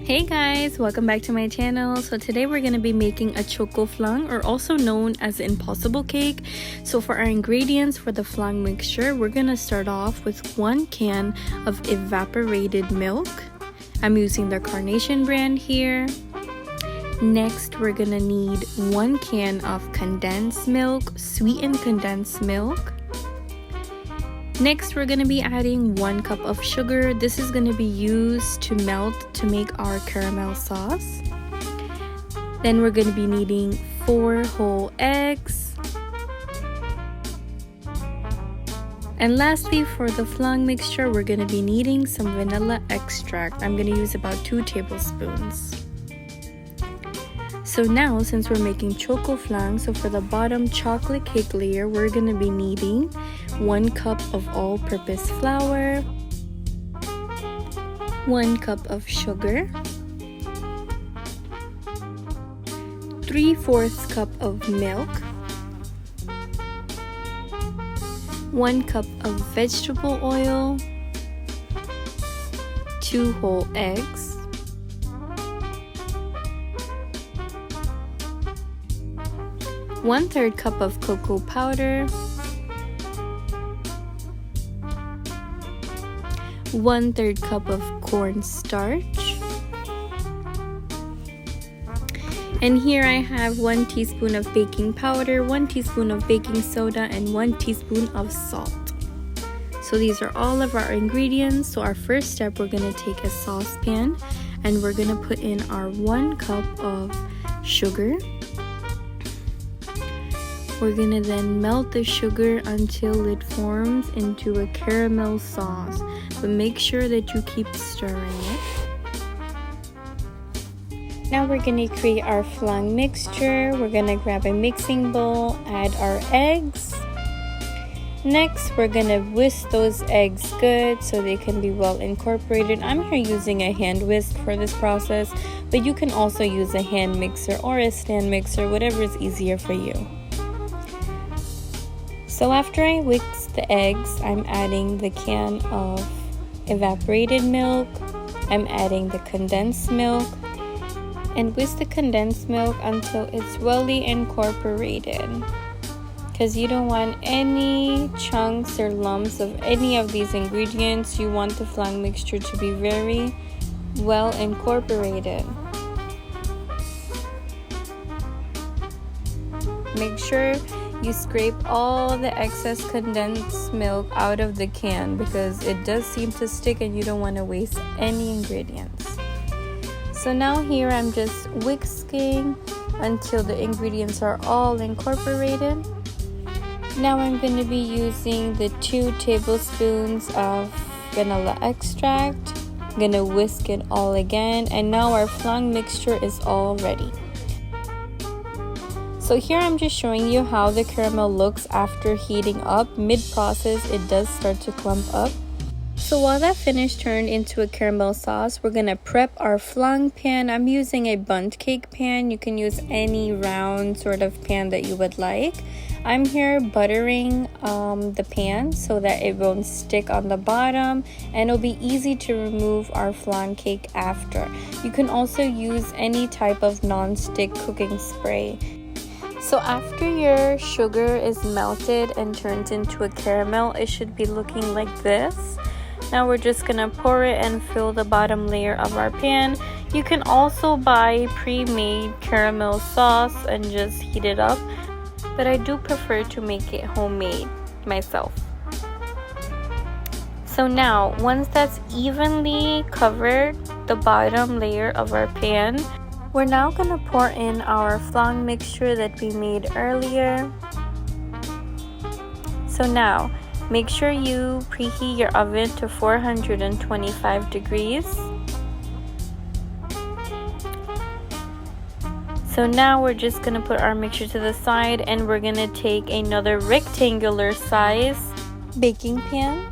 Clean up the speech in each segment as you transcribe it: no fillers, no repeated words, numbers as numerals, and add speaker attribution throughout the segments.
Speaker 1: Hey guys, welcome back to my channel. So today we're going to be making a chocoflan, or also known as impossible cake. So for our ingredients for the flan mixture, we're going to start off with 1 can of evaporated milk. I'm using the Carnation brand here. Next, we're going to need 1 can of condensed milk, sweetened condensed milk. Next, we're going to be adding 1 cup of sugar. This is going to be used to melt to make our caramel sauce. Then we're going to be needing 4 whole eggs. And lastly, for the flan mixture, we're going to be needing some vanilla extract. I'm going to use about 2 tablespoons. So now, since we're making chocoflan, so for the bottom chocolate cake layer, we're going to be needing 1 cup of all-purpose flour, 1 cup of sugar, 3/4 cup of milk, 1 cup of vegetable oil, 2 whole eggs, 1/3 cup of cocoa powder, 1/3 cup of cornstarch, and here I have 1 teaspoon of baking powder, 1 teaspoon of baking soda, and 1 teaspoon of salt. So these are all of our ingredients. So our first step, we're going to take a saucepan and we're going to put in our 1 cup of sugar. We're going to then melt the sugar until it forms into a caramel sauce, but make sure that you keep stirring it. Now we're going to create our flan mixture. We're going to grab a mixing bowl, add our eggs. Next, we're going to whisk those eggs good so they can be well incorporated. I'm here using a hand whisk for this process, but you can also use a hand mixer or a stand mixer, whatever is easier for you. So after I whisk the eggs, I'm adding the can of evaporated milk. I'm adding the condensed milk, and whisk the condensed milk until it's well incorporated, because you don't want any chunks or lumps of any of these ingredients. You want the flan mixture to be very well incorporated. Make sure you scrape all the excess condensed milk out of the can, because it does seem to stick and you don't want to waste any ingredients. So now here I'm just whisking until the ingredients are all incorporated. Now I'm going to be using the 2 tablespoons of vanilla extract. I'm going to whisk it all again, and now our flan mixture is all ready. So here I'm just showing you how the caramel looks after heating up. Mid-process, it does start to clump up. So while that finished turned into a caramel sauce, we're going to prep our flan pan. I'm using a bundt cake pan. You can use any round sort of pan that you would like. I'm here buttering the pan so that it won't stick on the bottom, and it'll be easy to remove our flan cake after. You can also use any type of non-stick cooking spray. So after your sugar is melted and turns into a caramel, it should be looking like this. Now we're just gonna pour it and fill the bottom layer of our pan. You can also buy pre-made caramel sauce and just heat it up, but I do prefer to make it homemade myself. So now, once that's evenly covered the bottom layer of our pan, we're now going to pour in our flan mixture that we made earlier. So now, make sure you preheat your oven to 425 degrees. So now we're just going to put our mixture to the side, and we're going to take another rectangular size baking pan,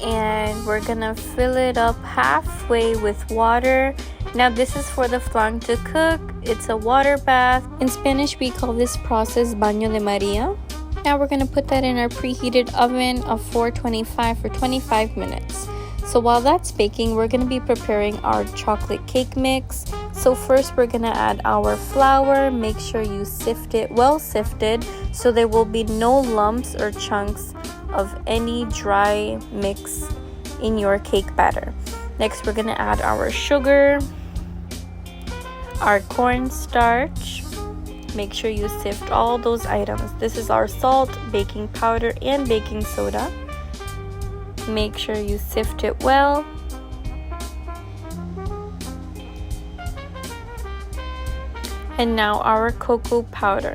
Speaker 1: and we're going to fill it up halfway with water. Now this is for the flan to cook. It's a water bath. In Spanish, we call this process baño de María. Now we're going to put that in our preheated oven of 425 for 25 minutes. So while that's baking, we're going to be preparing our chocolate cake mix. So first we're going to add our flour. Make sure you sift it, well sifted, so there will be no lumps or chunks of any dry mix in your cake batter. Next we're going to add our sugar, our cornstarch. Make sure you sift all those items. This is our salt, baking powder, and baking soda. Make sure you sift it well. And now our cocoa powder.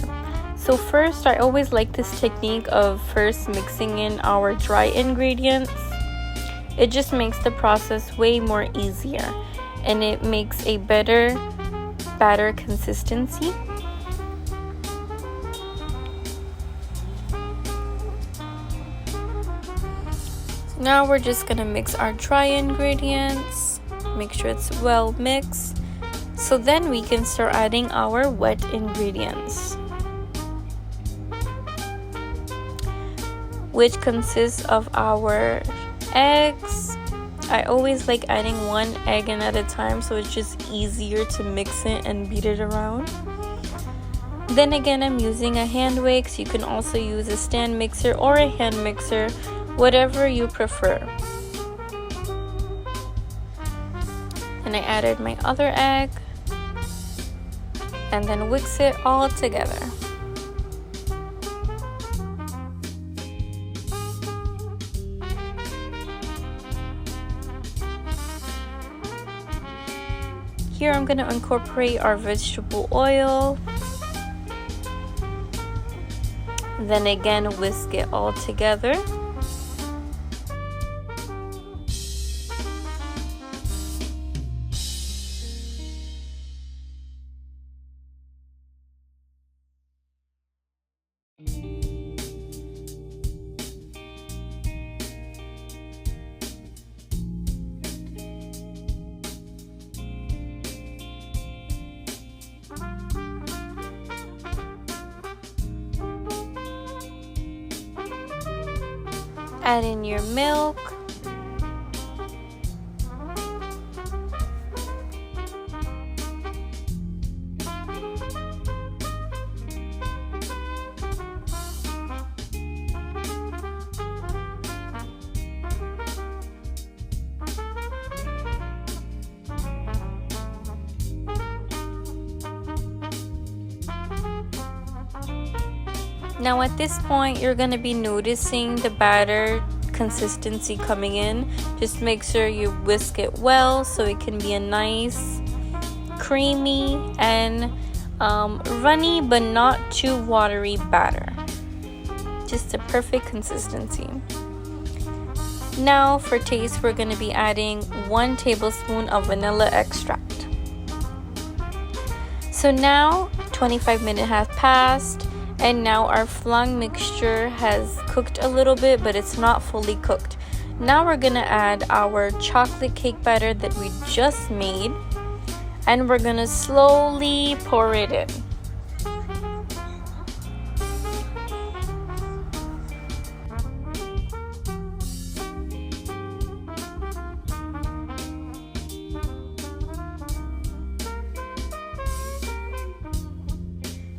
Speaker 1: So first, I always like this technique of first mixing in our dry ingredients. It just makes the process way more easier, and it makes a better batter consistency. Now we're just gonna mix our dry ingredients, make sure it's well mixed. So then we can start adding our wet ingredients, which consists of our eggs. I always like adding one egg in at a time, so it's just easier to mix it and beat it around. Then again, I'm using a hand whisk. So you can also use a stand mixer or a hand mixer, whatever you prefer. And I added my other egg and then whisk it all together. Here I'm going to incorporate our vegetable oil. Then again, whisk it all together. Add in your milk. Now at this point, you're going to be noticing the batter consistency coming in. Just make sure you whisk it well so it can be a nice creamy and runny but not too watery batter. Just a perfect consistency. Now for taste, we're going to be adding 1 tablespoon of vanilla extract. So now 25 minutes have passed. And now our flan mixture has cooked a little bit, but it's not fully cooked. Now we're gonna add our chocolate cake batter that we just made, and we're gonna slowly pour it in.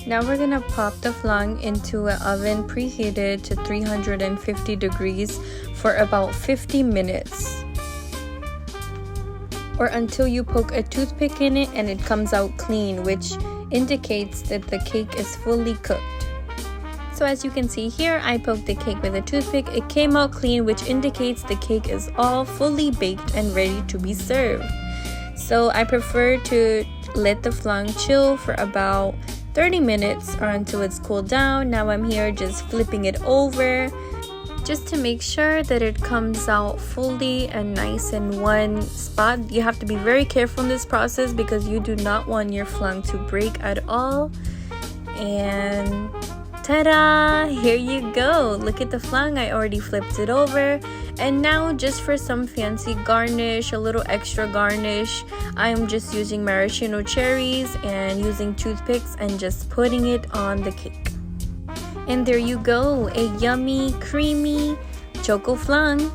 Speaker 1: Now we're gonna pop the flan into an oven preheated to 350 degrees for about 50 minutes, or until you poke a toothpick in it and it comes out clean, which indicates that the cake is fully cooked. So as you can see here, I poked the cake with a toothpick. It came out clean, which indicates the cake is all fully baked and ready to be served. So I prefer to let the flan chill for about 30 minutes or until it's cooled down. Now I'm here just flipping it over just to make sure that it comes out fully and nice in one spot. You have to be very careful in this process because you do not want your flan to break at all. And ta-da! Here you go. Look at the flan. I already flipped it over. And now just for some fancy garnish, a little extra garnish, I'm just using maraschino cherries and using toothpicks and just putting it on the cake. And there you go, a yummy, creamy choco flan.